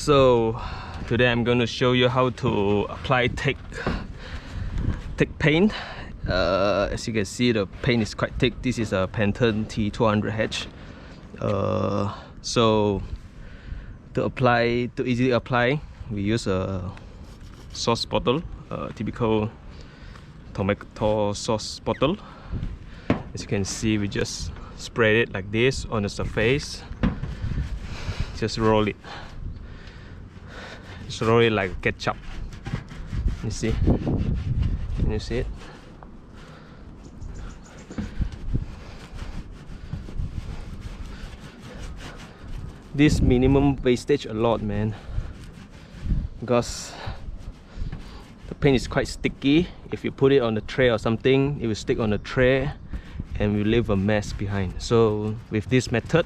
So today I'm going to show you how to apply thick paint. As you can see, the paint is quite thick. This is a Pentens T200H. So to easily apply, we use a sauce bottle, typical tomato sauce bottle. As you can see, we just spread it like this on the surface. Just roll it. Just roll it like ketchup. You see? Can you see it? This minimum wastage a lot, man, because the paint is quite sticky. If you put it on the tray or something, it will stick on the tray and will leave a mess behind. So with this method,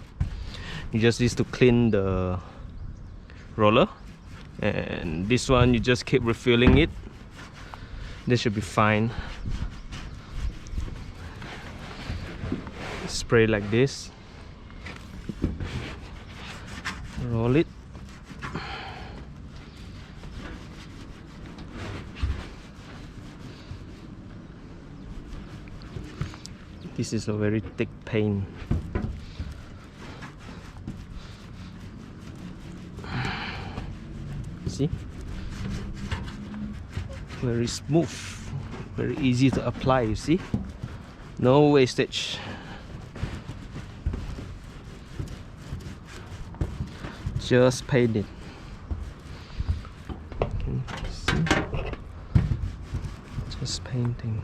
you just need to clean the roller, and this one you just keep refilling it. This should be fine. Spray like this, roll it. This is a very thick paint. See? Very smooth, very easy to apply, you see? No wastage. Just paint it. Okay, see? Just painting.